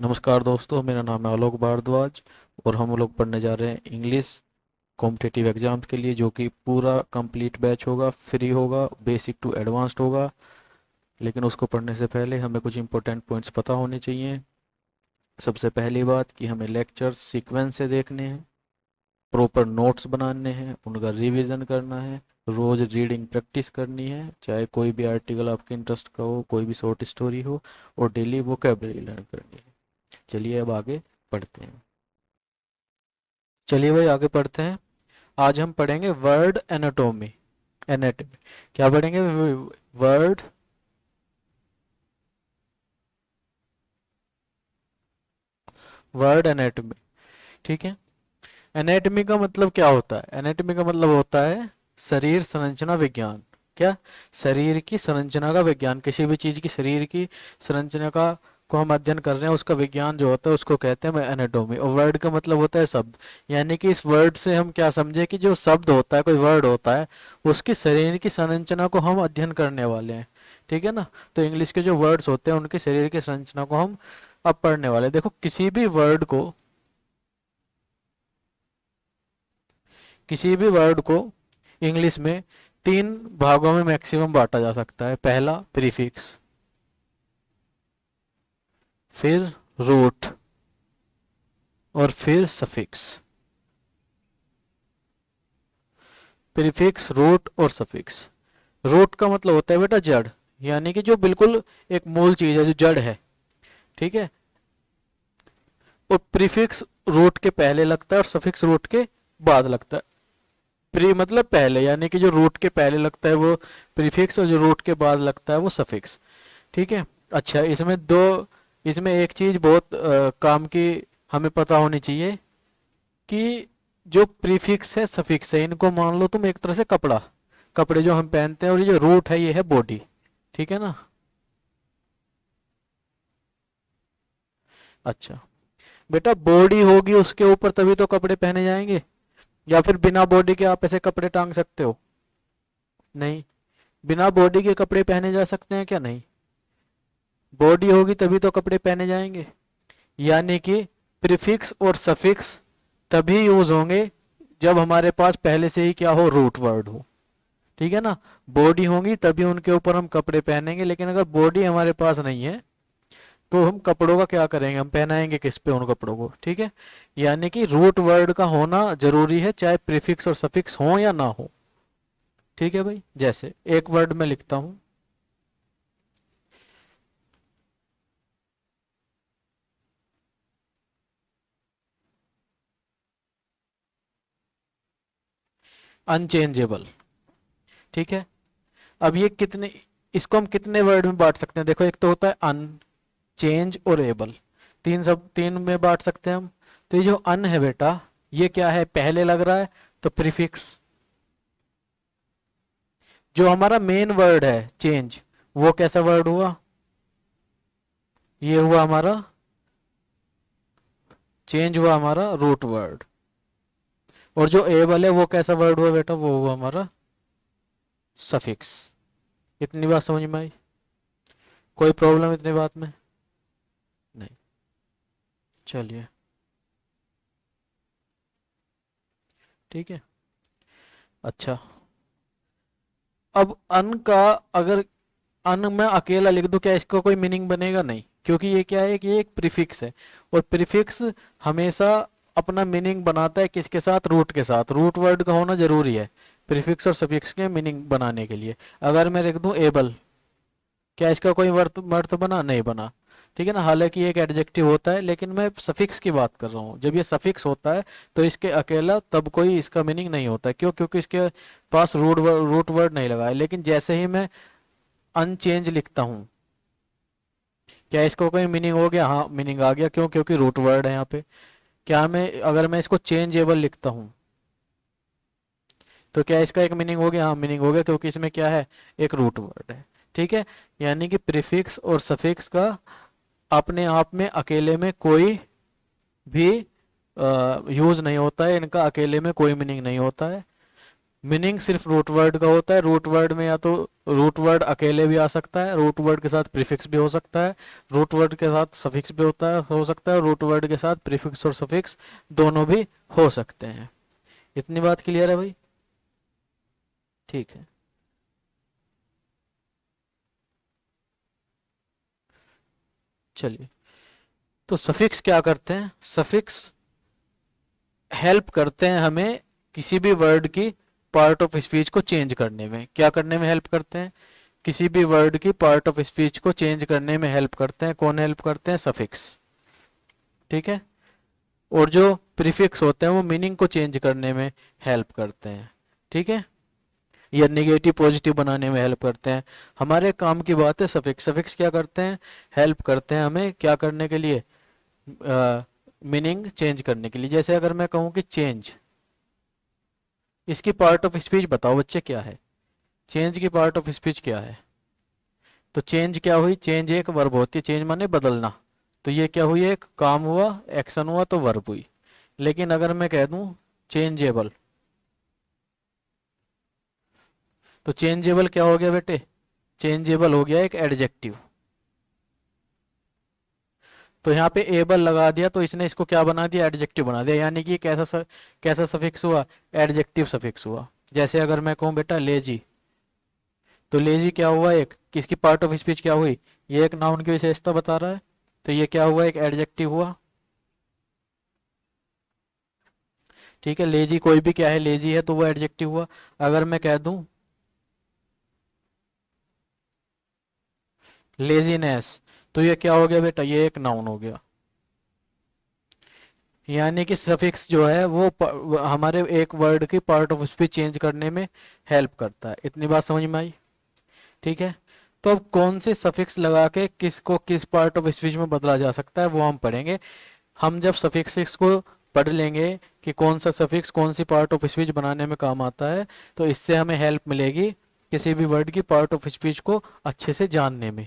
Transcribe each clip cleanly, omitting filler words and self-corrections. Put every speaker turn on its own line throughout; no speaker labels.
नमस्कार दोस्तों, मेरा नाम है आलोक भारद्वाज और हम लोग पढ़ने जा रहे हैं इंग्लिश कॉम्पिटिटिव एग्जाम्स के लिए, जो कि पूरा कंप्लीट बैच होगा, फ्री होगा, बेसिक टू एडवांस्ड होगा। लेकिन उसको पढ़ने से पहले हमें कुछ इंपॉर्टेंट पॉइंट्स पता होने चाहिए। सबसे पहली बात कि हमें लेक्चर्स सीक्वेंस से देखने हैं, प्रॉपर नोट्स बनाने हैं, उनका रिवीजन करना है, रोज रीडिंग प्रैक्टिस करनी है, चाहे कोई भी आर्टिकल आपके इंटरेस्ट का हो, कोई भी शॉर्ट स्टोरी हो, और डेली वोकेबलरी लर्न करनी है। चलिए अब आगे पढ़ते हैं। चलिए भाई आगे पढ़ते हैं। आज हम पढ़ेंगे वर्ड एनाटोमी। एनाटॉमी क्या पढ़ेंगे? Word word anatomy. ठीक है। एनाटॉमी का मतलब क्या होता है? एनाटॉमी का मतलब होता है शरीर संरचना विज्ञान। क्या? शरीर की संरचना का विज्ञान। किसी भी चीज की शरीर की संरचना का को हम अध्ययन कर रहे हैं, उसका विज्ञान जो होता है उसको कहते हैं एनाटॉमी। और वर्ड का मतलब होता है शब्द। यानी कि इस वर्ड से हम क्या समझे कि जो शब्द होता है, कोई वर्ड होता है, उसकी शरीर की संरचना को हम अध्ययन करने वाले हैं। ठीक है ना? तो इंग्लिश के जो वर्ड्स होते हैं उनके शरीर की संरचना को हम अब पढ़ने वाले हैं। देखो, किसी भी वर्ड को इंग्लिश में तीन भागों में मैक्सिमम बांटा जा सकता है। पहला प्रीफिक्स, फिर रूट, और फिर सफिक्स। प्रीफिक्स, रूट और सफिक्स। रूट का मतलब होता है बेटा जड़, यानी कि जो बिल्कुल एक मूल चीज है, जो जड़ है। ठीक है। और प्रीफिक्स रूट के पहले लगता है और सफिक्स रूट के बाद लगता है। प्री मतलब पहले, यानी कि जो रूट के पहले लगता है वो प्रीफिक्स, और जो रूट के बाद लगता है वो सफिक्स। ठीक है। अच्छा, इसमें एक चीज बहुत काम की हमें पता होनी चाहिए कि जो प्रीफिक्स है, सफिक्स है, इनको मान लो तुम एक तरह से कपड़ा, कपड़े जो हम पहनते हैं, और ये जो रूट है ये है बॉडी। ठीक है ना? अच्छा बेटा, बॉडी होगी उसके ऊपर तभी तो कपड़े पहने जाएंगे, या फिर बिना बॉडी के आप ऐसे कपड़े टांग सकते हो? नहीं। बिना बॉडी के कपड़े पहने जा सकते हैं क्या? नहीं। बॉडी होगी तभी तो कपड़े पहने जाएंगे। यानी कि प्रीफिक्स और सफिक्स तभी यूज होंगे जब हमारे पास पहले से ही क्या हो, रूट वर्ड हो। ठीक है ना? बॉडी होंगी तभी उनके ऊपर हम कपड़े पहनेंगे, लेकिन अगर बॉडी हमारे पास नहीं है तो हम कपड़ों का क्या करेंगे? हम पहनाएंगे किस पे उन कपड़ों को? ठीक है। यानी कि रूट वर्ड का होना जरूरी है, चाहे प्रीफिक्स और सफिक्स हो या ना हो। ठीक है भाई। जैसे एक वर्ड में लिखता हूं, अनचेंजेबल। ठीक है। अब ये कितने, इसको हम कितने वर्ड में बांट सकते हैं? देखो, एक तो होता है अन, चेंज और एबल। तीन में बांट सकते हैं हम। तो ये जो अन है बेटा, ये क्या है? पहले लग रहा है तो प्रीफिक्स। जो हमारा मेन वर्ड है चेंज, वो कैसा वर्ड हुआ? ये हुआ हमारा, चेंज हुआ हमारा रूट वर्ड। और जो एबल है वो कैसा वर्ड हुआ बेटा? वो हुआ हमारा सफिक्स। इतनी बात समझ में आई? कोई प्रॉब्लम इतनी बात में? नहीं। चलिए, ठीक है। अच्छा, अब अन का, अगर अन में अकेला लिख दूं, क्या इसका कोई मीनिंग बनेगा? नहीं, क्योंकि ये क्या है कि ये एक प्रीफिक्स है। और प्रीफिक्स हमेशा अपना मीनिंग बनाता है किसके साथ? रूट के साथ। रूट वर्ड का होना जरूरी है प्रीफिक्स और सफिक्स के मीनिंग बनाने के लिए। अगर मैं लिख दूं एबल, क्या इसका कोई अर्थ बना? नहीं बना। ठीक है ना? हालांकि ये एक एडजेक्टिव होता है, लेकिन मैं सफिक्स की बात कर रहा हूँ। जब ये सफिक्स होता है तो इसके अकेला तब कोई इसका मीनिंग नहीं होता है। क्यों? क्योंकि इसके पास रूट वर्ड नहीं लगा है। लेकिन जैसे ही मैं अनचेंज लिखता हूँ, क्या इसको कोई मीनिंग हो गया? हाँ, मीनिंग आ गया। क्यों? क्योंकि रूट वर्ड है यहाँ पे। क्या मैं, अगर मैं इसको चेंजेबल लिखता हूँ, तो क्या इसका एक मीनिंग हो गया? हाँ, मीनिंग हो गया, क्योंकि इसमें क्या है? एक रूट वर्ड है। ठीक है। यानी कि प्रीफिक्स और सफिक्स का अपने आप में अकेले में कोई भी यूज नहीं होता है, इनका अकेले में कोई मीनिंग नहीं होता है। मीनिंग सिर्फ रूट वर्ड का होता है। रूट वर्ड में या तो रूट वर्ड अकेले भी आ सकता है, रूट वर्ड के साथ प्रीफिक्स भी हो सकता है, रूट वर्ड के साथ सफिक्स भी होता है हो सकता है, रूट वर्ड के साथ प्रीफिक्स और सफिक्स दोनों भी हो सकते हैं। इतनी बात क्लियर है भाई? ठीक है। चलिए, तो सफिक्स क्या करते हैं? सफिक्स हेल्प करते हैं हमें किसी भी वर्ड की पार्ट ऑफ स्पीच को चेंज करने में। क्या करने में हेल्प करते हैं? किसी भी वर्ड की पार्ट ऑफ स्पीच को चेंज करने में हेल्प करते हैं। कौन हेल्प करते हैं? सफिक्स। ठीक है। और जो प्रीफिक्स होते हैं वो मीनिंग को चेंज करने में हेल्प करते हैं। ठीक है। या नेगेटिव पॉजिटिव बनाने में हेल्प करते हैं। हमारे काम की बात है सफिक्स। सफिक्स क्या करते हैं? हेल्प करते हैं हमें क्या करने के लिए? मीनिंग चेंज करने के लिए। जैसे अगर मैं कहूँ कि चेंज, इसकी पार्ट ऑफ स्पीच बताओ बच्चे क्या है? चेंज की पार्ट ऑफ स्पीच क्या है? तो चेंज क्या हुई? चेंज एक वर्ब होती है, चेंज माने बदलना। तो ये क्या हुई? एक काम हुआ, एक्शन हुआ, तो वर्ब हुई। लेकिन अगर मैं कह दूं चेंजेबल, तो चेंजेबल क्या हो गया बेटे? चेंजेबल हो गया एक एडजेक्टिव। तो यहाँ पे एबल लगा दिया तो इसने इसको क्या बना दिया? एडजेक्टिव बना दिया। यानी कि कैसा सफिक्स हुआ? एडजेक्टिव सफिक्स हुआ। जैसे अगर मैं कहूँ बेटा लेजी, तो लेजी क्या हुआ? एक किसकी पार्ट ऑफ स्पीच क्या हुई? ये एक नाउन की विशेषता बता रहा है, तो ये क्या हुआ? एक एडजेक्टिव हुआ। ठीक है। लेजी कोई भी क्या है? लेजी है, तो वो एडजेक्टिव हुआ। अगर मैं कह दूं लेजीनेस, तो ये क्या हो गया बेटा? ये एक नाउन हो गया। यानी कि सफिक्स जो है वो हमारे एक वर्ड की पार्ट ऑफ स्पीच चेंज करने में हेल्प करता है। इतनी बात समझ में आई? ठीक है। तो अब कौन से सफिक्स लगा के किसको किस पार्ट ऑफ स्पीच में बदला जा सकता है वो हम पढ़ेंगे। हम जब सफिक्स को पढ़ लेंगे कि कौन सा सफिक्स कौन सी पार्ट ऑफ स्पीच बनाने में काम आता है, तो इससे हमें हेल्प मिलेगी किसी भी वर्ड की पार्ट ऑफ स्पीच को अच्छे से जानने में।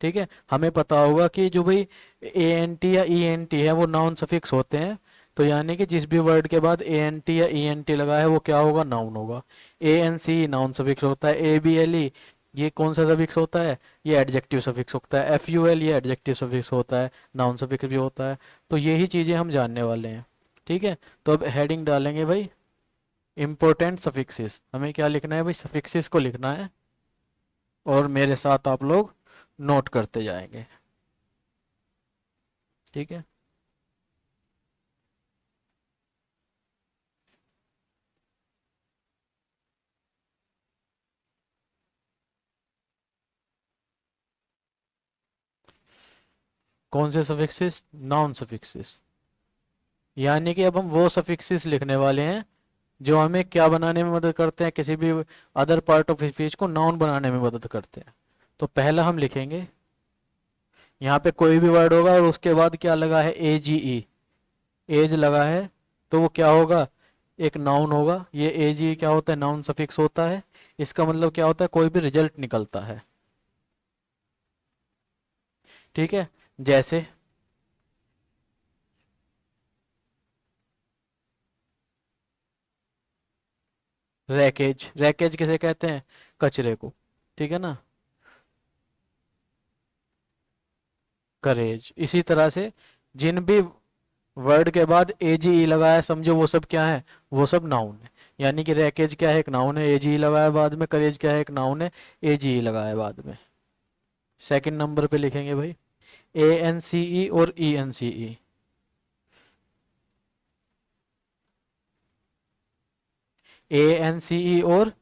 ठीक है। हमें पता होगा कि जो भाई ए एन टी या ई एन टी है वो नाउन सफिक्स होते हैं। तो यानी कि जिस भी वर्ड के बाद ए एन टी या ई एन टी लगा है वो क्या होगा? नाउन होगा। A N C noun suffix होता है। ए बी एल ई ये कौन सा सफिक्स होता है? ये एडजेक्टिव सफिक्स होता है। एफ यू एल ये एडजेक्टिव सफिक्स होता है, नाउन सफिक्स भी होता है। तो यही चीज़ें हम जानने वाले हैं। ठीक है। तो अब हेडिंग डालेंगे भाई इंपॉर्टेंट सफिक्सेस। हमें क्या लिखना है भाई? सफिक्सेस को लिखना है, और मेरे साथ आप लोग नोट करते जाएंगे। ठीक है। कौन से सफिक्सेस? Noun suffixes. यानी कि अब हम वो सफिक्सेस लिखने वाले हैं जो हमें क्या बनाने में मदद करते हैं? किसी भी अदर पार्ट ऑफ स्पीच को नाउन बनाने में मदद करते हैं। तो पहला हम लिखेंगे, यहाँ पे कोई भी वर्ड होगा और उसके बाद क्या लगा है? ए जी ई, एज लगा है, तो वो क्या होगा? एक नाउन होगा। ये ए जी क्या होता है? नाउन सफिक्स होता है। इसका मतलब क्या होता है? कोई भी रिजल्ट निकलता है। ठीक है। जैसे रैकेज, रैकेज किसे कहते हैं? कचरे को। ठीक है ना? करेज। इसी तरह से जिन भी वर्ड के बाद एजीई लगा है समझो वो सब क्या है? वो सब नाउन है। यानी कि रैकेज क्या है? एक नाउन है, एजीई लगा है बाद में। करेज क्या है? एक नाउन है, एजीई लगा है बाद में। सेकंड नंबर पे लिखेंगे भाई ए एन सी ई और E N C E. A N C ई और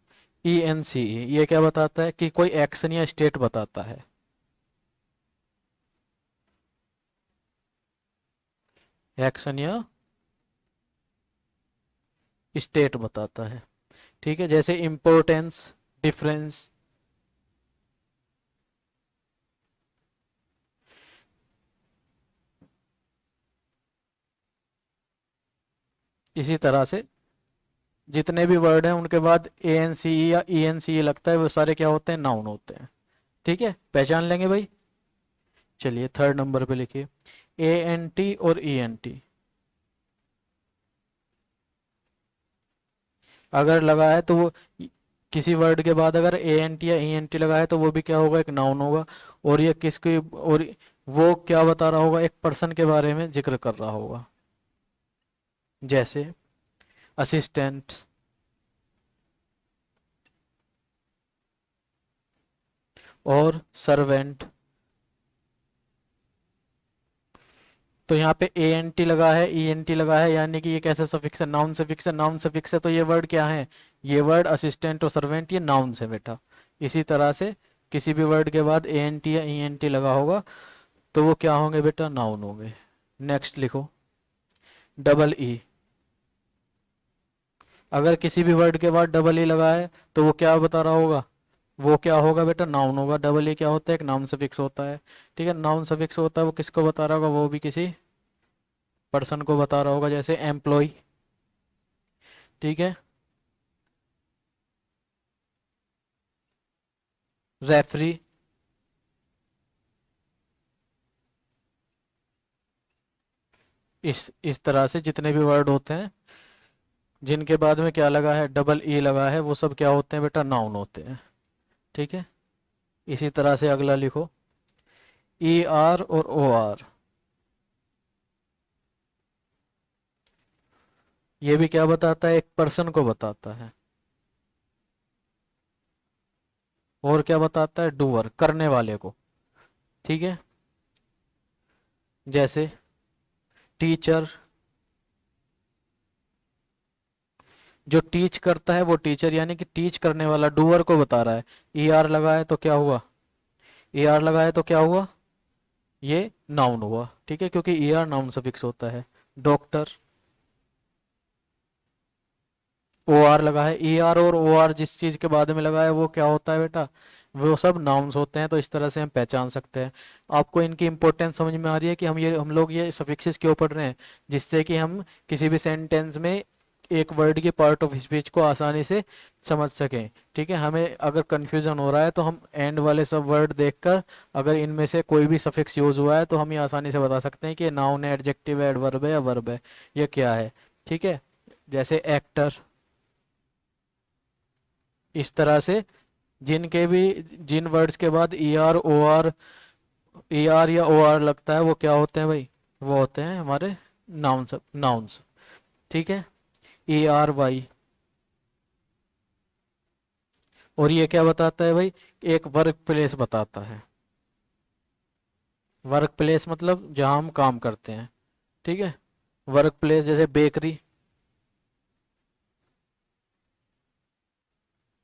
ई एन सी ई ये क्या बताता है? कि कोई एक्शन या स्टेट बताता है। एक्शन या स्टेट बताता है। ठीक है। जैसे इम्पोर्टेंस, डिफरेंस। इसी तरह से जितने भी वर्ड हैं उनके बाद ए एन सी ई या ई एन सी ई लगता है वो सारे क्या होते हैं? नाउन होते हैं। ठीक है। पहचान लेंगे भाई। चलिए थर्ड नंबर पे लिखिए ए एन टी और ई एन टी। अगर लगा है तो वो किसी वर्ड के बाद अगर ए एन टी या ई एन टी लगा है तो वो भी क्या होगा, एक नाउन होगा। और ये किसकी, और वो क्या बता रहा होगा, एक पर्सन के बारे में जिक्र कर रहा होगा। जैसे असिस्टेंट और सर्वेंट। तो यहाँ पे ए एन टी लगा है, ई एन टी लगा है, यानी कि ये कैसे सफिक्स है, नाउन सफिक्स है। नाउन सफिक्स है तो ये वर्ड क्या है, ये वर्ड असिस्टेंट और सर्वेंट ये नाउन्स है बेटा। इसी तरह से किसी भी वर्ड के बाद ए एन टी या ई एन टी लगा होगा तो वो क्या होंगे बेटा, नाउन होंगे। नेक्स्ट लिखो, डबल ई। अगर किसी भी वर्ड के बाद डबल ई लगा है तो वो क्या बता रहा होगा, वो क्या होगा बेटा, नाउन होगा। डबल ई क्या होता है, एक नाउन सफिक्स होता है। ठीक है, नाउन सफिक्स होता है, वो किसको बता रहा होगा, वो भी किसी पर्सन को बता रहा होगा, जैसे एम्प्लॉय। ठीक है, रेफरी। इस तरह से जितने भी वर्ड होते हैं जिनके बाद में क्या लगा है, डबल ई लगा है, वो सब क्या होते हैं बेटा, नाउन होते हैं। ठीक है, इसी तरह से अगला लिखो, ई आर और ओ आर। ये भी क्या बताता है, एक पर्सन को बताता है। और क्या बताता है, डूअर, करने वाले को। ठीक है, जैसे टीचर, जो टीच करता है वो टीचर, यानी कि टीच करने वाला डूअर को बता रहा है। ई आर लगा है तो क्या हुआ, ई आर लगा है तो क्या हुआ, ये नाउन हुआ। ठीक है, क्योंकि ई आर नाउन सफिक्स होता है। डॉक्टर, ओ आर लगा है। ई आर और ओ आर जिस चीज के बाद में लगा है वो क्या होता है बेटा, वो सब नाउन्स होते हैं। तो इस तरह से हम पहचान सकते हैं। आपको इनकी इंपॉर्टेंस समझ में आ रही है कि हम लोग ये सफिक्सेस क्यों पढ़ रहे हैं, जिससे कि हम किसी भी सेंटेंस में एक वर्ड के पार्ट ऑफ स्पीच को आसानी से समझ सकें। ठीक है, हमें अगर कंफ्यूजन हो रहा है तो हम एंड वाले सब वर्ड देखकर अगर इनमें से कोई भी सफिक्स यूज हुआ है तो हम ये आसानी से बता सकते हैं कि नाउन है, एडजेक्टिव है, एडवर्ब है या वर्ब है, ये क्या है। ठीक है, जैसे एक्टर। इस तरह से जिनके भी जिन वर्ड्स के बाद ई आर या ओ आर लगता है वो क्या होते हैं भाई, वो होते हैं हमारे नाउन्स, नाउन्स। ठीक है, ई आर वाई। और ये क्या बताता है भाई, एक वर्क प्लेस बताता है। वर्क प्लेस मतलब जहाँ हम काम करते हैं। ठीक है, वर्क प्लेस जैसे बेकरी,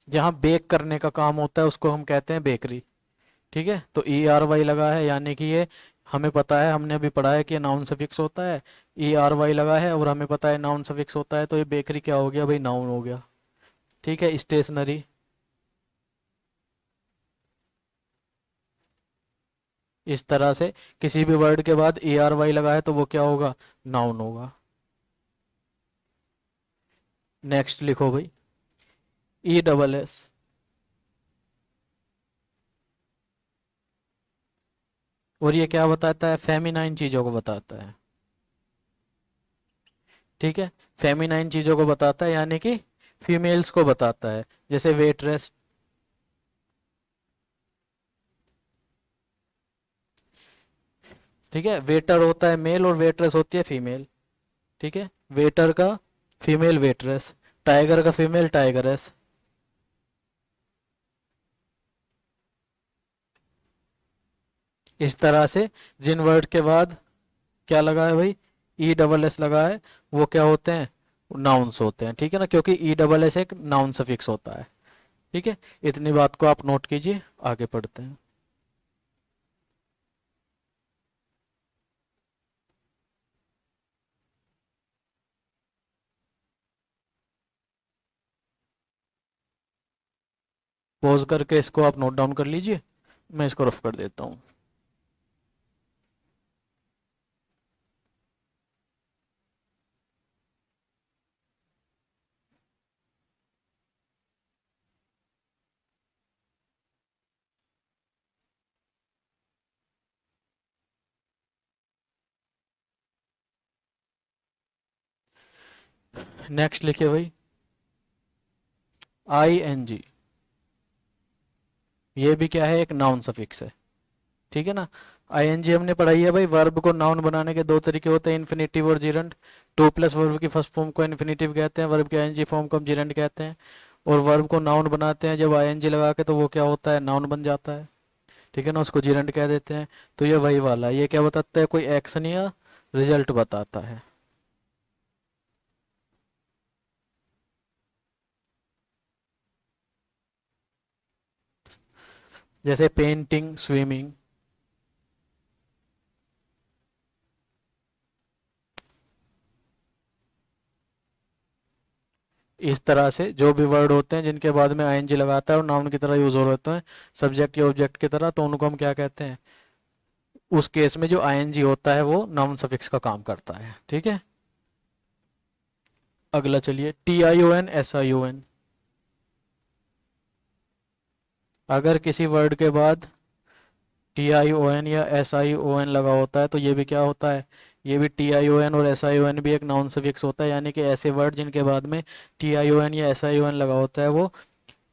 जहाँ बेक करने का काम होता है उसको हम कहते हैं बेकरी। ठीक है, तो ई आर वाई लगा है, यानी कि ये हमें पता है, हमने अभी पढ़ा है कि नाउन सफिक्स होता है। ई आर वाई लगा है और हमें पता है नाउन सफिक्स होता है, तो ये बेकरी क्या हो गया भाई, नाउन हो गया। ठीक है, स्टेशनरी। इस तरह से किसी भी वर्ड के बाद ई आर वाई लगा है तो वो क्या होगा, नाउन होगा। नेक्स्ट लिखो भाई, ई डबल एस। और ये क्या बताता है, फेमिनाइन चीजों को बताता है। ठीक है, फेमिनाइन चीजों को बताता है, यानी कि फीमेल्स को बताता है, जैसे वेटरेस। ठीक है, वेटर होता है मेल और वेटरेस होती है फीमेल। ठीक है, वेटर का फीमेल वेटरेस, टाइगर का फीमेल टाइगरेस। इस तरह से जिन वर्ड के बाद क्या लगा है भाई, ई डबल एस लगा है, वो क्या होते हैं, नाउन्स होते हैं। ठीक है ना, क्योंकि ई डबल एस एक नाउन सफिक्स होता है। ठीक है, इतनी बात को आप नोट कीजिए, आगे पढ़ते हैं। पॉज करके इसको आप नोट डाउन कर लीजिए, मैं इसको रफ कर देता हूँ। नेक्स्ट लिखिए भाई, ING, ये भी क्या है, एक नाउन सफिक्स है, ठीक है ना। ING हमने पढ़ाई है भाई, वर्ब को नाउन बनाने के दो तरीके होते हैं, इन्फिनेटिव और जीरंड। टू प्लस वर्ब की फर्स्ट फॉर्म को इन्फिनेटिव कहते हैं, वर्ब के ING फॉर्म को हम जीरंड कहते हैं। और वर्ब को नाउन बनाते हैं जब ING लगा के, तो वो क्या होता है, नाउन बन जाता है, ठीक है ना, उसको जीरंड कह देते हैं। तो ये वही वाला है, ये क्या बताता है, कोई एक्शन या रिजल्ट बताता है। जैसे पेंटिंग, स्विमिंग। इस तरह से जो भी वर्ड होते हैं जिनके बाद में ING लगाता है और नाउन की तरह यूज हो रहे होते हैं, सब्जेक्ट या ऑब्जेक्ट की तरह, तो उनको हम क्या कहते हैं, उस केस में जो ING होता है वो नाउन सफिक्स का काम करता है, ठीक है। अगला चलिए, TION, SION। अगर किसी वर्ड के बाद TION या SION लगा होता है तो ये भी क्या होता है, ये भी TION और SION भी एक नाउन सफिक्स होता है, यानी कि ऐसे वर्ड जिनके बाद में TION या SION लगा होता है वो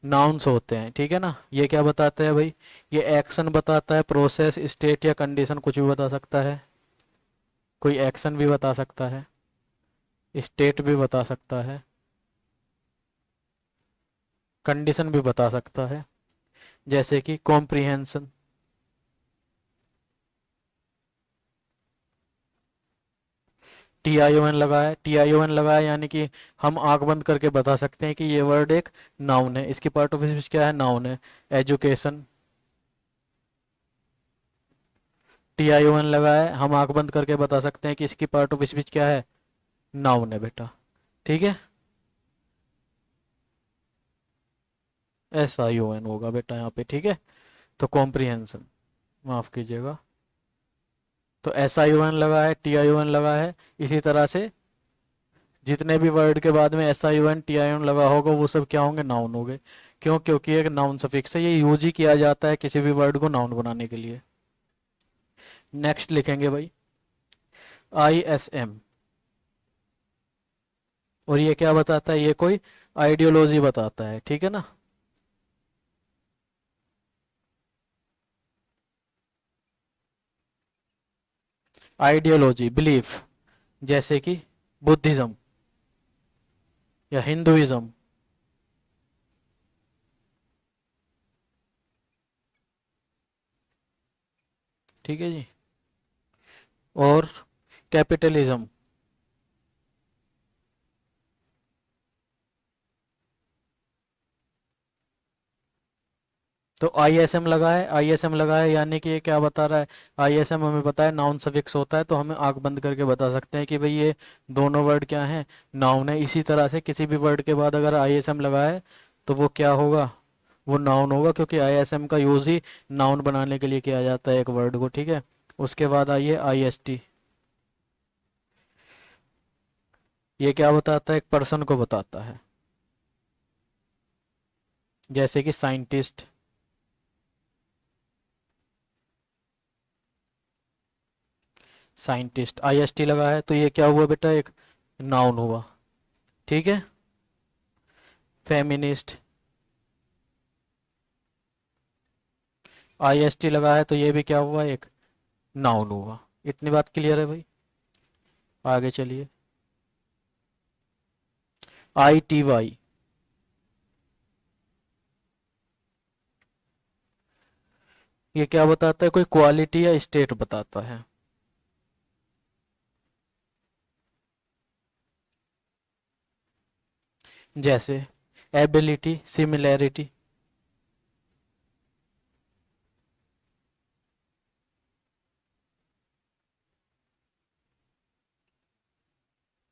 नाउन्स होते हैं, ठीक है ना। ये क्या बताता है भाई, ये एक्शन बताता है, प्रोसेस, स्टेट या कंडीशन, कुछ भी बता सकता है। कोई एक्शन भी बता सकता है, स्टेट भी बता सकता है, कंडीशन भी बता सकता है। जैसे कि comprehension, T I O N लगा है, यानी कि हम आंख बंद करके बता सकते हैं कि ये वर्ड एक नाउन है, इसकी पार्ट ऑफ स्पीच क्या है, नाउन है। एजुकेशन, TION लगा है, हम आंख बंद करके बता सकते हैं कि इसकी पार्ट ऑफ स्पीच क्या है, नाउन है बेटा, ठीक है। SION होगा बेटा यहाँ पे, ठीक है। तो कॉम्प्रिहेंशन, माफ कीजिएगा, तो SION लगा है, TION लगा है। इसी तरह से जितने भी वर्ड के बाद में SION TION लगा होगा वो सब क्या होंगे, नाउन हो गए। क्यों, क्योंकि एक नाउन सफिक्स है, ये यूज ही किया जाता है किसी भी वर्ड को नाउन बनाने के लिए। नेक्स्ट लिखेंगे भाई, ISM। और ये क्या बताता है, ये कोई आइडियोलॉजी बताता है, ठीक है ना। आइडियोलॉजी, बिलीफ, जैसे कि बुद्धिज्म या हिंदुइज्म, ठीक है जी। और कैपिटलिज्म, तो ISM लगा है, यानी कि ये क्या बता रहा है, ISM हमें पता है नाउन सफिक्स होता है, तो हमें आंख बंद करके बता सकते हैं कि भाई ये दोनों वर्ड क्या हैं, नाउन है। इसी तरह से किसी भी वर्ड के बाद अगर ISM लगा है तो वो क्या होगा, वो नाउन होगा, क्योंकि ISM का यूज ही नाउन बनाने के लिए किया जाता है एक वर्ड को, ठीक है। उसके बाद आइए IST, ये क्या बताता है, एक पर्सन को बताता है, जैसे कि साइंटिस्ट। साइंटिस्ट, IST लगा है तो ये क्या हुआ बेटा, एक नाउन हुआ, ठीक है। फेमिनिस्ट, IST लगा है तो ये भी क्या हुआ, एक नाउन हुआ। इतनी बात क्लियर है भाई, आगे चलिए। ITY, ये क्या बताता है, कोई क्वालिटी या स्टेट बताता है। जैसे एबिलिटी, सिमिलैरिटी,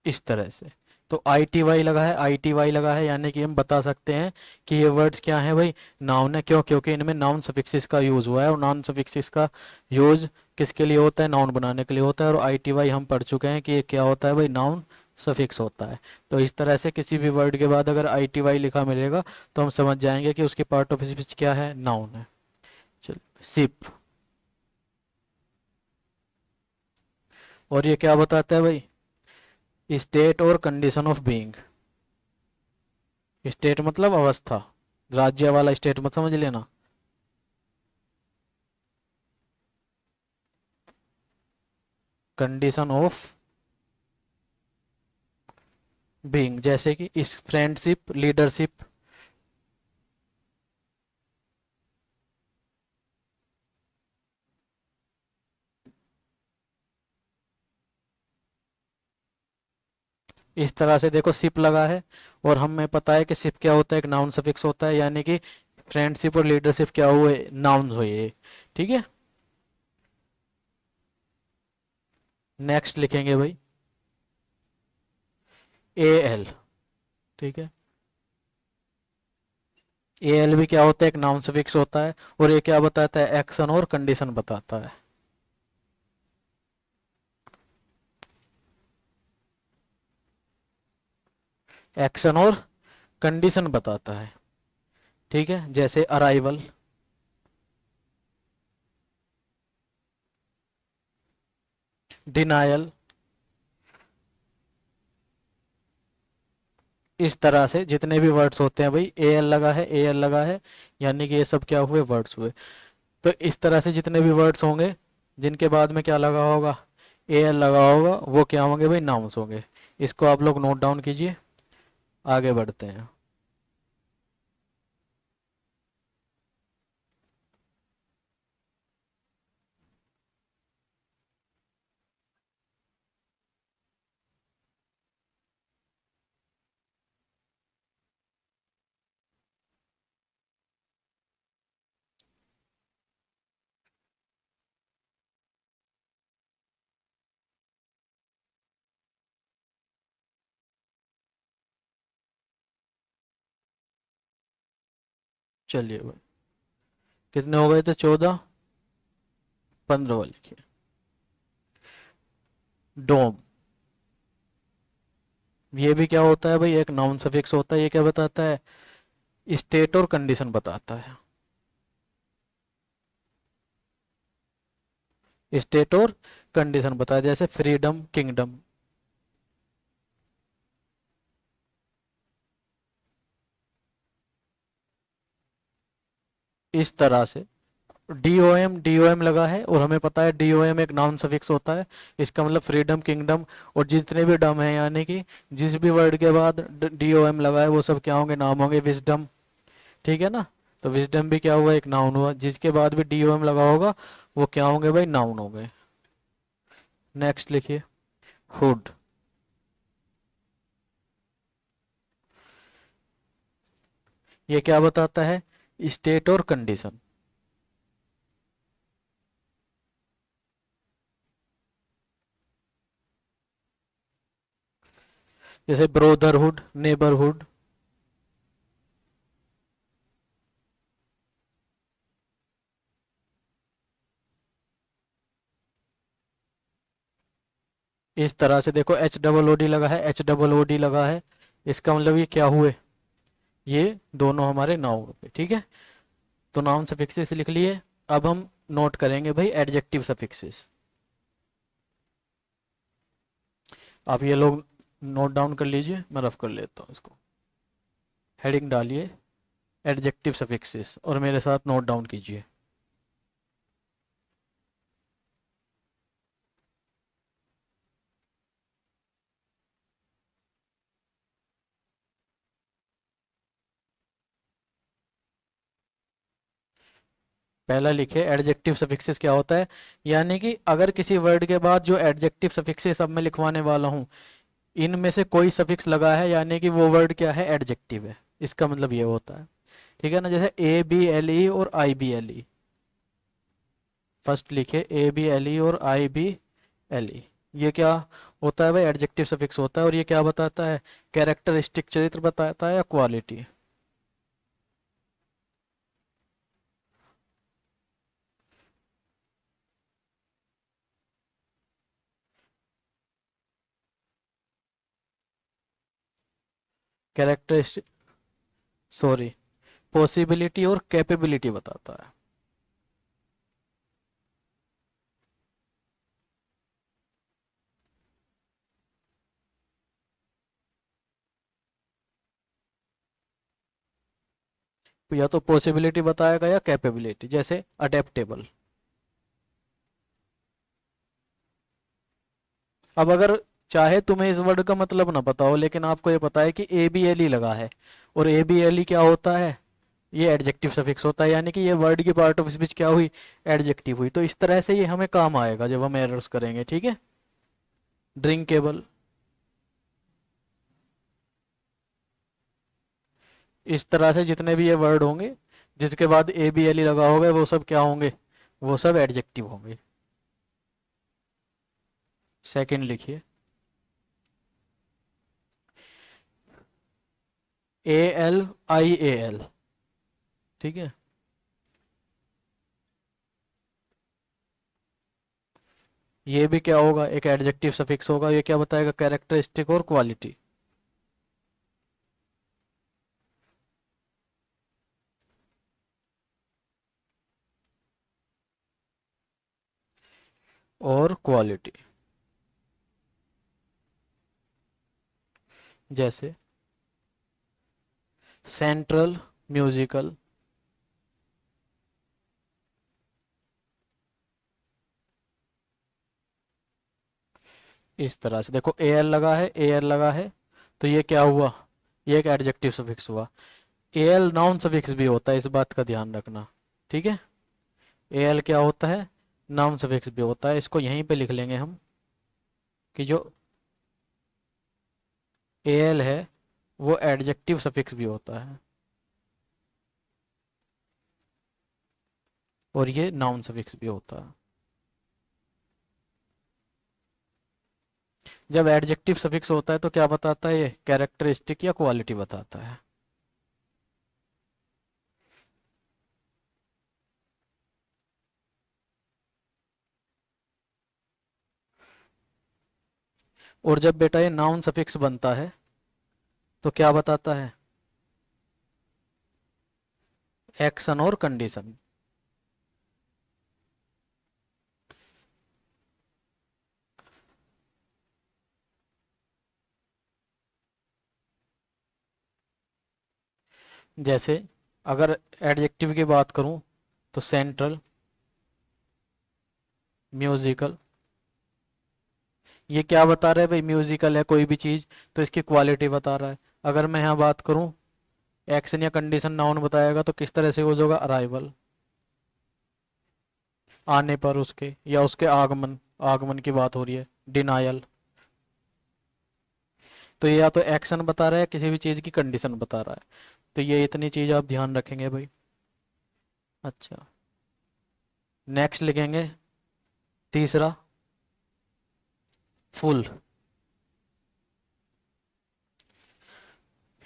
इस तरह से। तो आई टी वाई लगा है, यानी कि हम बता सकते हैं कि ये वर्ड्स क्या हैं भाई, नाउन है। क्यों, क्योंकि इनमें नाउन सफिक्सेस का यूज हुआ है, और नाउन सफिक्सेस का यूज किसके लिए होता है, नाउन बनाने के लिए होता है। और ITY हम पढ़ चुके हैं कि ये क्या होता है भाई, नाउन सफिक्स होता है। तो इस तरह से किसी भी वर्ड के बाद अगर ITY लिखा मिलेगा तो हम समझ जाएंगे कि उसकी पार्ट ऑफ स्पीच क्या है, नाउन है। चल, सिप, और ये क्या बताता है भाई, स्टेट और कंडीशन ऑफ बीइंग। स्टेट मतलब अवस्था, राज्य वाला स्टेट मत समझ लेना। कंडीशन ऑफ बीइंग, जैसे कि इस फ्रेंडशिप, लीडरशिप। इस तरह से देखो सिप लगा है, और हमें पता है कि सिप क्या होता है, एक नाउन सफिक्स होता है, यानी कि फ्रेंडशिप और लीडरशिप क्या हुए, नाउन हुए। ठीक है। नेक्स्ट लिखेंगे भाई ए एल। ठीक है। ए एल भी क्या होता है, एक नाउन सफिक्स होता है, और ये क्या बताता है, एक्शन और कंडीशन बताता है। एक्शन और कंडीशन बताता है। ठीक है, जैसे अराइवल, डिनायल। इस तरह से जितने भी वर्ड्स होते हैं भाई, ए एल लगा है, ए एल लगा है, यानी कि ये सब क्या हुए, वर्ड्स हुए। तो इस तरह से जितने भी वर्ड्स होंगे जिनके बाद में क्या लगा होगा, ए एल लगा होगा, वो क्या होंगे भाई, नाउन्स होंगे। इसको आप लोग नोट डाउन कीजिए, आगे बढ़ते हैं। चलिए भाई, कितने हो गए थे, 14, 15 लिखिए। डोम, ये भी क्या होता है भाई, एक नाउन सफिक्स होता है। ये क्या बताता है, स्टेट और कंडीशन बताता है। स्टेट और कंडीशन बताया, जैसे फ्रीडम, किंगडम। इस तरह से डी ओ एम लगा है, और हमें पता है डी ओ एम एक नाउन सफिक्स होता है। इसका मतलब फ्रीडम, किंगडम, और जितने भी डम है, यानी कि जिस भी वर्ड के बाद डी ओ एम लगा है वो सब क्या होंगे, नाम होंगे। विजडम, ठीक है ना। तो विजडम भी क्या हुआ, एक नाउन हुआ। जिसके बाद भी डी ओ एम लगा होगा वो क्या होंगे भाई, नाउन हो गए। नेक्स्ट लिखिए, हुड। ये क्या बताता है, स्टेट और कंडीशन। जैसे ब्रोदरहुड, नेबरहुड। इस तरह से देखो, एच डबल ओ डी लगा है, एच डबल ओ डी लगा है, इसका मतलब ये क्या हुए, ये दोनों हमारे नाउन पे। ठीक है, तो नाउन सफिक्सेस लिख लिए। अब हम नोट करेंगे भाई एडजेक्टिव सफिक्सेस। आप ये लोग नोट डाउन कर लीजिए, मैं रफ कर लेता हूँ इसको। हेडिंग डालिए एडजेक्टिव सफिक्सेस, और मेरे साथ नोट डाउन कीजिए। पहला लिखे एडजेक्टिव सफिक्सेस क्या होता है, यानी कि अगर किसी वर्ड के बाद जो एडजेक्टिव सफिक्सेस अब मैं लिखवाने वाला हूँ, इनमें से कोई सफिक्स लगा है, यानी कि वो वर्ड क्या है, एडजेक्टिव है। इसका मतलब ये होता है। ठीक है ना, जैसे ए बी एल ई और आई बी एल ई। फर्स्ट लिखे ए बी एल ई और आई बी एल ई। ये क्या होता है भाई, एडजेक्टिव सफिक्स होता है, और ये क्या बताता है, कैरेक्टरिस्टिक, चरित्र बताता है या क्वालिटी। कैरेक्टरिस्टिक, सॉरी, पॉसिबिलिटी और कैपेबिलिटी बताता है। या तो पॉसिबिलिटी बताएगा या कैपेबिलिटी, जैसे अडेप्टेबल। अब अगर चाहे तुम्हें इस वर्ड का मतलब ना पता हो, लेकिन आपको ये पता है कि ए बी एल ई लगा है, और ए बी एल ई क्या होता है, ये एडजेक्टिव सफिक्स होता है, यानी कि ये वर्ड की पार्ट ऑफ स्पीच क्या हुई, एडजेक्टिव हुई। तो इस तरह से ये हमें काम आएगा जब हम एरर्स करेंगे, ठीक है। ड्रिंकेबल, इस तरह से जितने भी ये वर्ड होंगे जिसके बाद ए बी एल ई लगा होगा, वो सब क्या होंगे, वो सब एडजेक्टिव होंगे। सेकंड लिखिए, A L I A L, ठीक है। ये भी क्या होगा, एक एडजेक्टिव सफिक्स होगा। ये क्या बताएगा, कैरेक्टरिस्टिक और क्वालिटी। और क्वालिटी, जैसे सेंट्रल, म्यूजिकल। इस तरह से देखो, ए एल लगा है, ए एल लगा है, तो ये क्या हुआ, ये एक एडजेक्टिव सफिक्स हुआ। ए एल नाउन सफिक्स भी होता है, इस बात का ध्यान रखना, ठीक है। ए एल क्या होता है, नाउन सफिक्स भी होता है। इसको यहीं पे लिख लेंगे हम कि जो ए एल है वो एडजेक्टिव सफिक्स भी होता है, और ये नाउन सफिक्स भी होता है। जब एडजेक्टिव सफिक्स होता है तो क्या बताता है, ये कैरेक्टरिस्टिक या क्वालिटी बताता है। और जब बेटा ये नाउन सफिक्स बनता है तो क्या बताता है, एक्शन और कंडीशन। जैसे अगर एडजेक्टिव की बात करूं तो सेंट्रल, म्यूजिकल। ये क्या बता रहा है भाई, म्यूजिकल है कोई भी चीज, तो इसकी क्वालिटी बता रहा है। अगर मैं यहाँ बात करूं, एक्शन या कंडीशन नाउन बताएगा तो किस तरह से यूज होगा, अराइवल, आने पर उसके, या उसके आगमन, आगमन की बात हो रही है, डिनायल। तो ये या तो एक्शन बता रहा है, किसी भी चीज की कंडीशन बता रहा है। तो ये इतनी चीज आप ध्यान रखेंगे भाई। अच्छा, नेक्स्ट लिखेंगे तीसरा, फुल।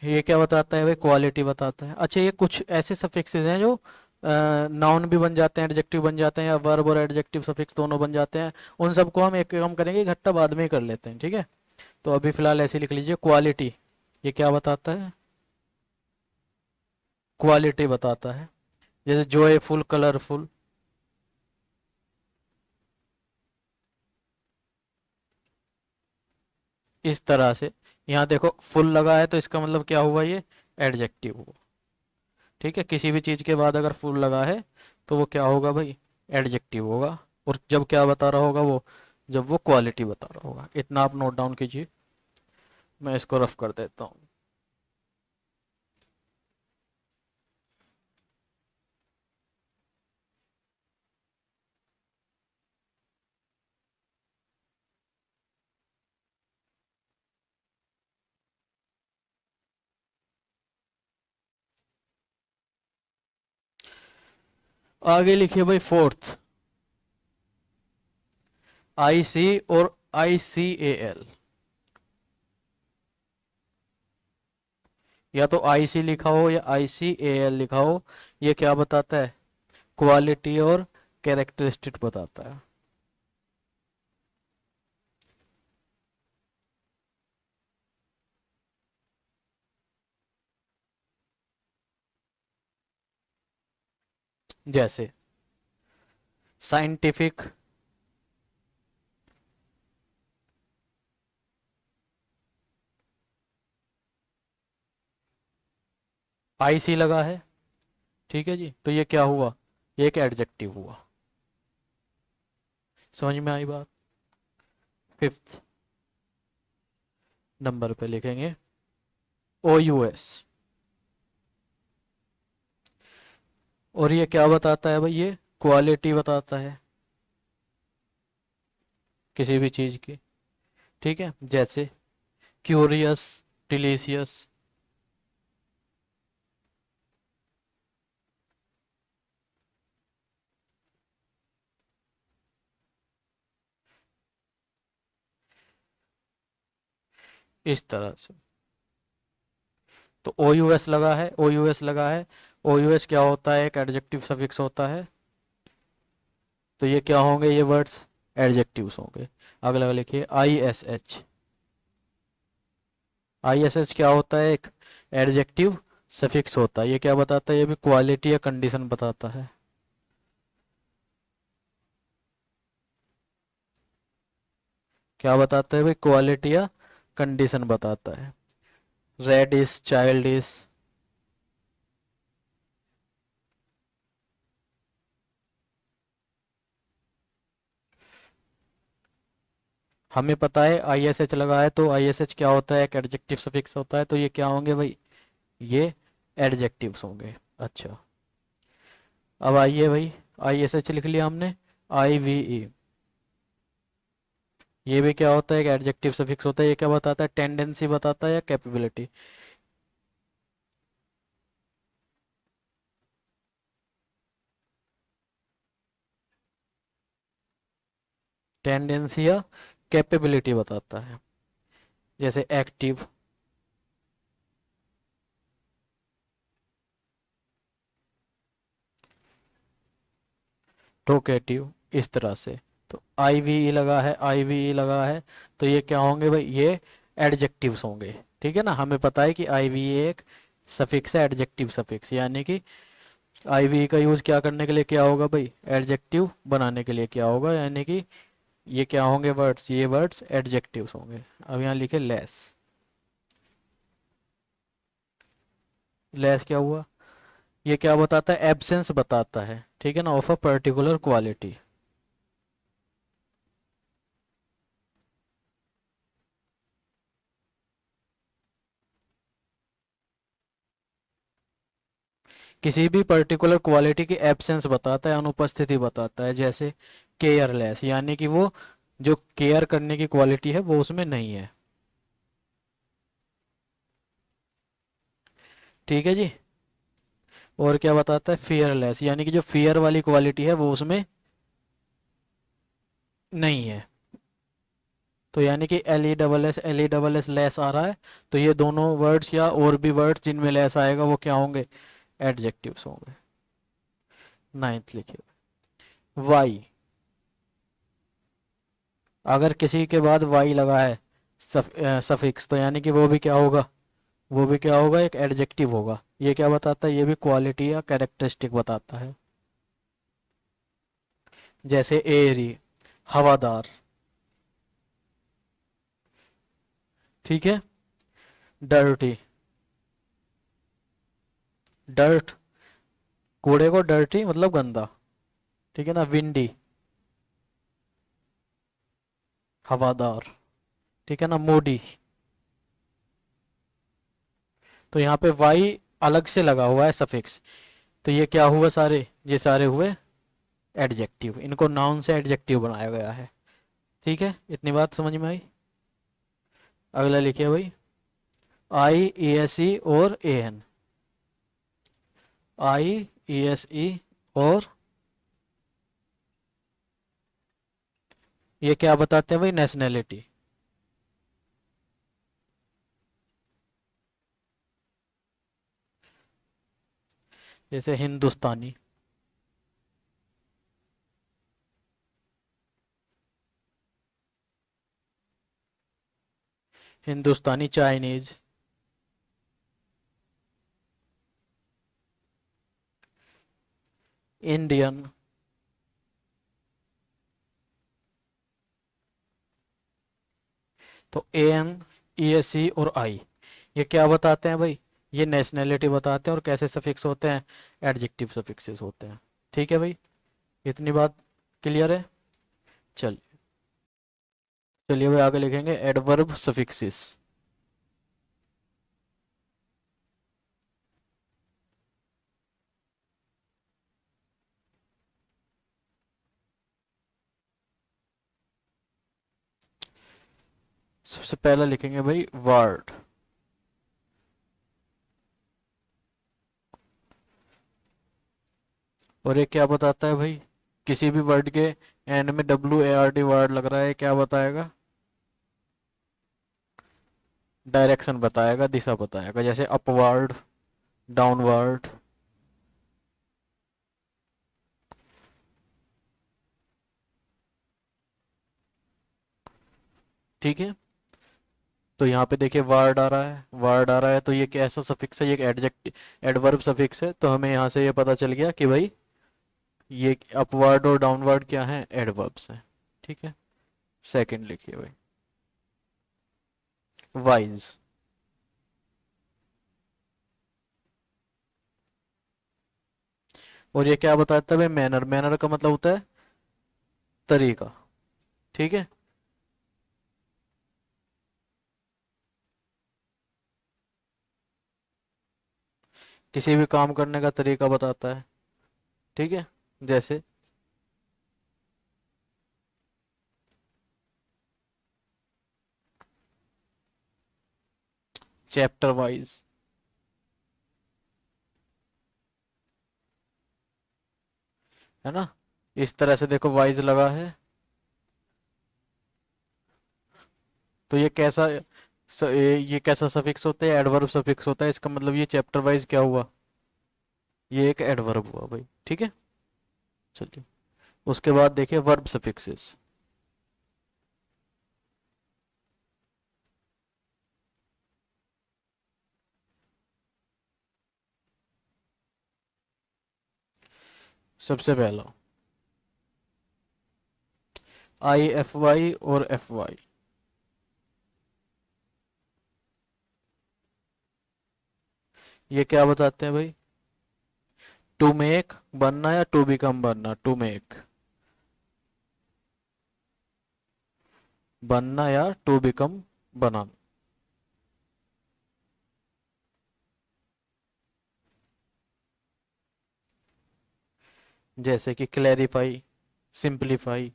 ये क्या बताता है भाई, क्वालिटी बताता है। अच्छा, ये कुछ ऐसे सफिक्सेस हैं जो नाउन भी बन जाते हैं, एडजेक्टिव बन जाते हैं, या वर्ब और एडजेक्टिव सफिक्स दोनों बन जाते हैं। उन सबको हम एक काम करेंगे, इकट्ठा बाद में ही कर लेते हैं, ठीक है। तो अभी फिलहाल ऐसे लिख लीजिए, क्वालिटी। ये क्या बताता है, क्वालिटी बताता है। जैसे जॉयफुल, कलरफुल। इस तरह से यहाँ देखो फुल लगा है, तो इसका मतलब क्या हुआ, ये एडजेक्टिव हुआ, ठीक है। किसी भी चीज के बाद अगर फुल लगा है तो वो क्या होगा भाई, एडजेक्टिव होगा। और जब क्या बता रहा होगा वो, जब वो क्वालिटी बता रहा होगा। इतना आप नोट डाउन कीजिए, मैं इसको रफ कर देता हूँ। आगे लिखिए भाई, फोर्थ, आई सी और आई सी ए एल। या तो आई सी लिखा हो या आई सी ए एल लिखा हो, ये क्या बताता है, क्वालिटी और कैरेक्टरिस्टिक बताता है। जैसे साइंटिफिक, आई सी लगा है, ठीक है जी, तो ये क्या हुआ, ये एक एडजेक्टिव हुआ। समझ में आई बात। फिफ्थ नंबर पे लिखेंगे ओ यू एस। और ये क्या बताता है भाई, ये क्वालिटी बताता है किसी भी चीज़ की। ठीक है, जैसे क्यूरियस, डिलीशियस। इस तरह से। तो ओ यू एस लगा है, ओ यू एस लगा है। ओ यू एस क्या होता है, एक एडजेक्टिव सफिक्स होता है। तो ये क्या होंगे, ये वर्ड्स एडजेक्टिव्स होंगे। अगला लिखिए I S H. I S H क्या होता है, एक एडजेक्टिव सफिक्स होता है। ये क्या बताता है, ये भी क्वालिटी या कंडीशन बताता है। क्या बताता है भाई, क्वालिटी या कंडीशन बताता है। Red is, child is. हमें पता है आई एस एच लगा है, तो आई एस एच क्या होता है, एक एडजेक्टिव सफिक्स होता है। तो ये क्या होंगे भाई, ये एडजेक्टिव्स होंगे। अच्छा, अब आइए भाई, आई एस एच लिख लिया हमने। आई वी ई, ये भी क्या होता है, एक एडजेक्टिव सफिक्स होता है। ये क्या बताता है, टेंडेंसी बताता है या कैपेबिलिटी। टेंडेंसी या कैपेबिलिटी बताता है। जैसे एक्टिव, टोकेटिव, इस तरह से। तो आई वी ई लगा है, आई वी ई लगा है। तो ये क्या होंगे भाई, ये एडजेक्टिव्स होंगे। ठीक है ना, हमें पता है कि आई वी ई एक सफिक्स है, एडजेक्टिव सफिक्स। यानी कि आई वी ई का यूज़ क्या करने के लिए क्या होगा भाई, एडजेक्टिव बनाने के लिए क्या होगा। यानी कि ये क्या होंगे वर्ड्स, ये वर्ड्स एडजेक्टिव्स होंगे। अब यहाँ लिखे लेस। लेस क्या हुआ, ये क्या बताता है, एब्सेंस बताता है। ठीक है ना, ऑफ अ पर्टिकुलर क्वालिटी। किसी भी पर्टिकुलर क्वालिटी की एब्सेंस बताता है, अनुपस्थिति बताता है। जैसे केयरलेस, यानी कि वो जो केयर करने की क्वालिटी है वो उसमें नहीं है। ठीक है जी। और क्या बताता है, फियरलेस, यानी कि जो फियर वाली क्वालिटी है वो उसमें नहीं है। तो यानी कि L E double S less आ रहा है। तो ये दोनों वर्ड्स या और भी वर्ड्स जिनमें लेस आएगा वो क्या होंगे, एडजेक्टिव्स होंगे। नाइन्थ लिखिए वाई। अगर किसी के बाद वाई लगा है सफिक्स, तो यानी कि वो भी क्या होगा, वो भी क्या होगा, एक एडजेक्टिव होगा। ये क्या बताता है, ये भी क्वालिटी या कैरेक्टरिस्टिक बताता है। जैसे एरी, हवादार। ठीक है। डर्टी, डर्ट, कूड़े को डर्टी मतलब गंदा। ठीक है ना। विंडी, हवादार। ठीक है ना। मूडी। तो यहाँ पे वाई अलग से लगा हुआ है सफिक्स। तो ये क्या हुआ, सारे ये सारे हुए एडजेक्टिव। इनको नाउन से एडजेक्टिव बनाया गया है। ठीक है, इतनी बात समझ में आई। अगला लिखिए भाई, आई ई एस ई और A N. I E S E और ये क्या बताते हैं भाई, नेशनैलिटी। जैसे हिंदुस्तानी, हिंदुस्तानी, चाइनीज, इंडियन। तो A N, E S C और आई, ये क्या बताते हैं भाई, ये नेशनैलिटी बताते हैं और कैसे सफिक्स होते हैं, एडजेक्टिव सफिक्सेस होते हैं। ठीक है भाई, इतनी बात क्लियर है। चल चलिए भाई आगे लिखेंगे एडवर्ब सफिक्सेस। सबसे पहला लिखेंगे भाई वर्ड। और ये क्या बताता है भाई, किसी भी वर्ड के एंड में WARD वर्ड लग रहा है, क्या बताएगा, डायरेक्शन बताएगा, दिशा बताएगा, जैसे अपवर्ड, डाउनवर्ड। ठीक है, तो यहाँ पे देखिए वर्ड आ रहा है, वर्ड आ रहा है, तो ये कैसा सफिक्स है, ये एडजेक्टिव एडवर्ब सफिक्स है, तो हमें यहाँ से ये पता चल गया कि भाई ये अपवर्ड और डाउनवर्ड क्या है, एडवर्ब्स हैं। ठीक है, सेकंड लिखिए भाई वाइज। और ये क्या बताता है भाई, मैनर। मैनर का मतलब होता है तरीका। ठीक है, किसी भी काम करने का तरीका बताता है। ठीक है, जैसे चैप्टर वाइज, है ना, इस तरह से देखो वाइज लगा है। तो ये कैसा ये कैसा सफिक्स होता है, एडवर्ब सफिक्स होता है, इसका मतलब ये चैप्टर वाइज क्या हुआ, ये एक एडवर्ब हुआ भाई। ठीक है, चलिए उसके बाद देखिए वर्ब सफिक्सेस। सबसे पहला IFY और FY। ये क्या बताते हैं भाई, टू मेक बनना या टू बिकम बनना, टू मेक बनना या टू बिकम बनाना। जैसे कि क्लैरिफाई, सिंपलीफाई।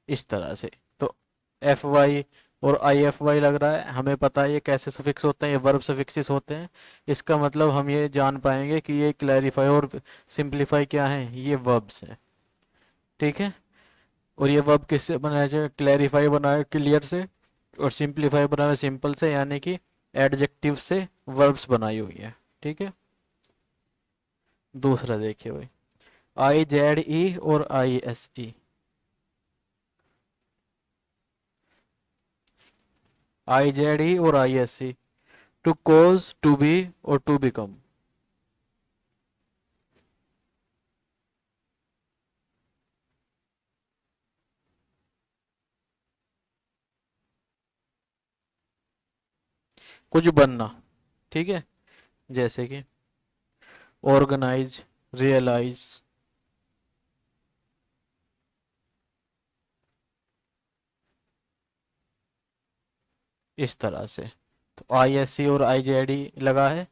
इस तरह से। तो FY और IFY लग रहा है, हमें पता है ये कैसे सफिक्स होते हैं, ये वर्ब सफिक्सेस होते हैं। इसका मतलब हम ये जान पाएंगे कि ये क्लैरिफाई और सिंपलीफाई क्या है, ये वर्ब्स हैं। ठीक है, और ये वर्ब किससे बनाया जाए, क्लैरिफाई बनाया क्लियर से, और सिंपलीफाई बनाया सिंपल से, यानी कि एडजेक्टिव से वर्ब्स बनाई हुई है। ठीक है, दूसरा देखिए भाई IZE और ISE। IZE और ISE, to cause, to be और टू बिकम। कुछ बनना। ठीक है, जैसे कि ऑर्गेनाइज, रियलाइज। इस तरह से। तो ISE और IZE लगा है,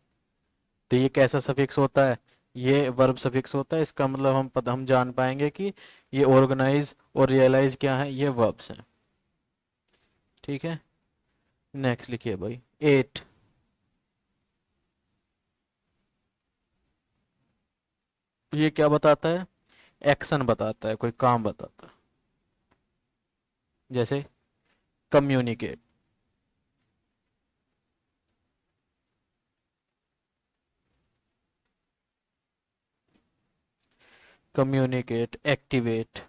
तो ये कैसा सफिक्स होता है, ये वर्ब सफिक्स होता है। इसका मतलब हम जान पाएंगे कि ये ऑर्गेनाइज और रियलाइज क्या है, ये वर्ब्स हैं। ठीक है, नेक्स्ट लिखिए भाई 8। ये क्या बताता है, एक्शन बताता है, कोई काम बताता है। जैसे कम्युनिकेट, कम्युनिकेट, एक्टिवेट।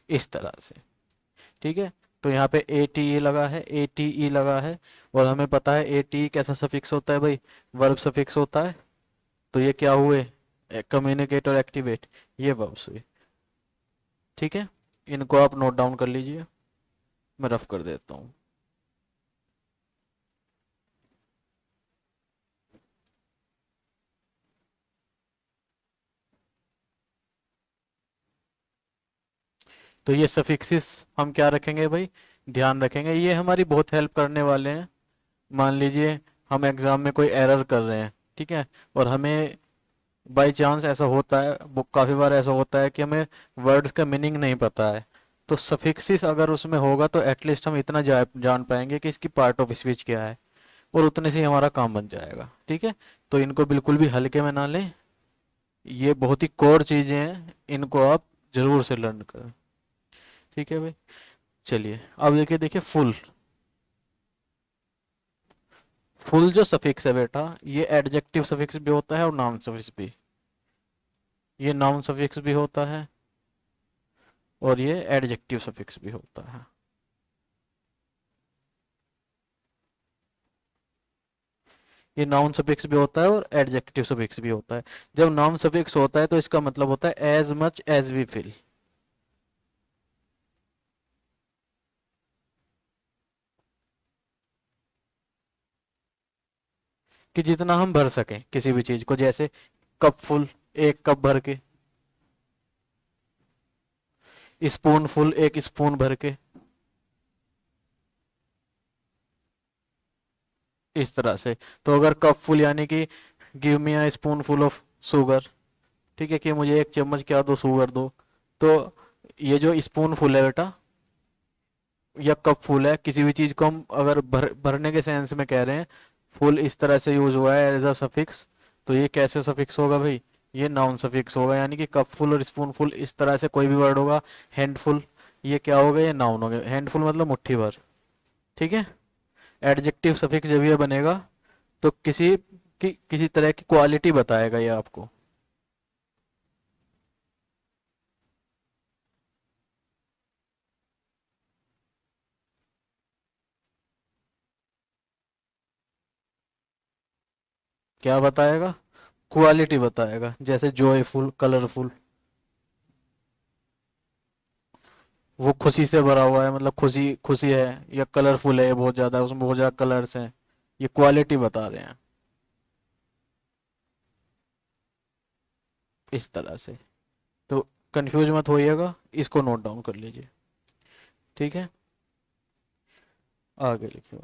इस तरह से। ठीक है, तो यहाँ पे ATE लगा है, ATE लगा है, और हमें पता है ATE कैसा सफिक्स होता है भाई, वर्ब सफिक्स होता है। तो ये क्या हुए, कम्युनिकेट और एक्टिवेट, ये वर्ब्स हुए। ठीक है, इनको आप नोट डाउन कर लीजिए, मैं रफ कर देता हूँ। तो ये सफिक्सिस हम क्या रखेंगे भाई, ध्यान रखेंगे, ये हमारी बहुत हेल्प करने वाले हैं। मान लीजिए हम एग्जाम में कोई एरर कर रहे हैं, ठीक है, और हमें बाई चांस ऐसा होता है, वो काफ़ी बार ऐसा होता है कि हमें वर्ड्स का मीनिंग नहीं पता है, तो सफिक्सिस अगर उसमें होगा तो एटलीस्ट हम इतना जान पाएंगे कि इसकी पार्ट ऑफ स्पीच क्या है, और उतने से ही हमारा काम बन जाएगा। ठीक है, तो इनको बिल्कुल भी हल्के में ना लें, ये बहुत ही कोर चीज़ें हैं, इनको आप जरूर से लर्न करें। ठीक है भाई, चलिए अब देखिए, देखिए फुल। फुल जो सफिक्स है बेटा, ये एडजेक्टिव सफिक्स भी होता है और नाउन सफिक्स भी। ये नाउन सफिक्स भी होता है और ये एडजेक्टिव सफिक्स भी होता है। ये नाउन सफिक्स भी होता है और एडजेक्टिव सफिक्स भी होता है। जब नाउन सफिक्स होता है तो इसका मतलब होता है as much as we feel, कि जितना हम भर सकें किसी भी चीज को, जैसे कप फुल, एक कप भर के, स्पून फुल, एक स्पून भर के, इस तरह से। तो अगर कप फुल यानी कि give me a spoon full of sugar, ठीक है, कि मुझे एक चम्मच क्या दो, शुगर दो, तो ये जो स्पून फुल है बेटा या कप फुल है, किसी भी चीज को हम अगर भरने के सेंस में कह रहे हैं, फुल इस तरह से यूज हुआ है एज अ सफिक्स, तो ये कैसे सफिक्स होगा भाई, ये नाउन सफिक्स होगा। यानी कि कप फुल और स्पून फुल इस तरह से कोई भी वर्ड होगा, हैंडफुल, ये क्या हो गया, ये नाउन हो गया, हैंडफुल मतलब मुट्ठी भर। ठीक है, एडजेक्टिव सफिक्स जब ये बनेगा तो किसी तरह की क्वालिटी बताएगा ये आपको। क्या बताएगा, क्वालिटी बताएगा, जैसे जॉयफुल, कलरफुल, वो खुशी से भरा हुआ है, मतलब खुशी खुशी है, या कलरफुल है बहुत ज्यादा, उसमें बहुत ज्यादा कलर्स हैं, ये क्वालिटी बता रहे हैं, इस तरह से। तो कंफ्यूज मत होइएगा, इसको नोट डाउन कर लीजिए। ठीक है, आगे लिखिए।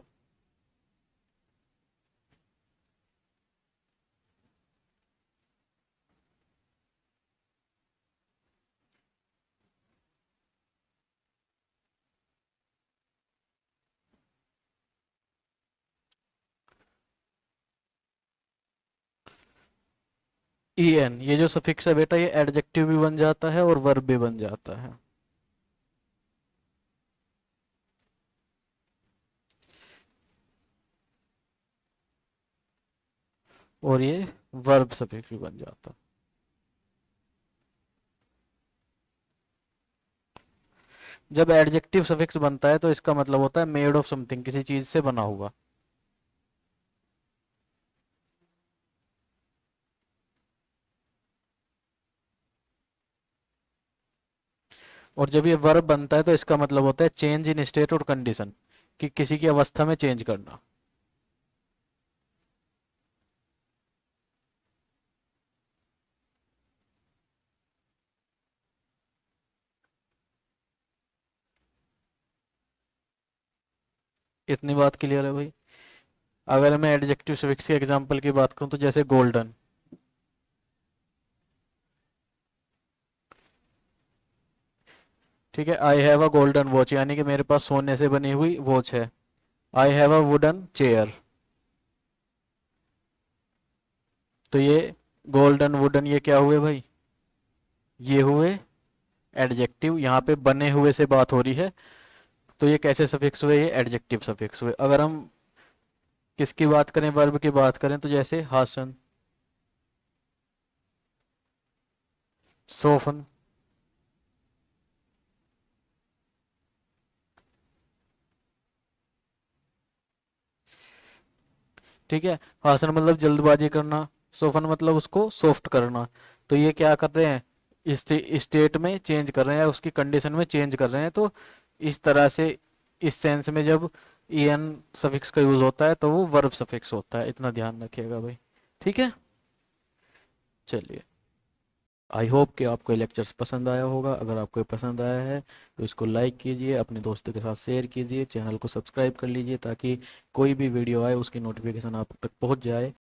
ई एन, ये जो सफिक्स है बेटा, ये एडजेक्टिव भी बन जाता है और वर्ब भी बन जाता है। और ये वर्ब सफिक्स भी बन जाता है। जब एडजेक्टिव सफिक्स बनता है तो इसका मतलब होता है मेड ऑफ समथिंग, किसी चीज से बना हुआ। और जब ये वर्ब बनता है तो इसका मतलब होता है चेंज इन स्टेट और कंडीशन, कि किसी की अवस्था में चेंज करना। इतनी बात क्लियर है भाई। अगर मैं एडजेक्टिव सफिक्स के एग्जांपल की बात करूं तो जैसे गोल्डन, ठीक है, I have a golden watch, यानी कि मेरे पास सोने से बनी हुई वॉच है। I have a wooden chair, तो ये गोल्डन वुडन ये क्या हुए भाई, ये हुए एडजेक्टिव, यहाँ पे बने हुए से बात हो रही है, तो ये कैसे सफिक्स हुए, ये एडजेक्टिव सफिक्स हुए। अगर हम किसकी बात करें, वर्ब की बात करें, तो जैसे हासन, सोफन, ठीक है, हासन मतलब जल्दबाजी करना, सोफन मतलब उसको सॉफ्ट करना, तो ये क्या कर रहे हैं, स्टेट में चेंज कर रहे हैं, उसकी कंडीशन में चेंज कर रहे हैं। तो इस तरह से इस सेंस में जब en सफिक्स का यूज होता है तो वो वर्ब सफिक्स होता है, इतना ध्यान रखिएगा भाई। ठीक है, चलिए। आई होप कि आपको लेक्चर्स पसंद आया होगा। अगर आपको पसंद आया है तो इसको लाइक कीजिए, अपने दोस्तों के साथ शेयर कीजिए, चैनल को सब्सक्राइब कर लीजिए ताकि कोई भी वीडियो आए उसकी नोटिफिकेशन आप तक पहुंच जाए।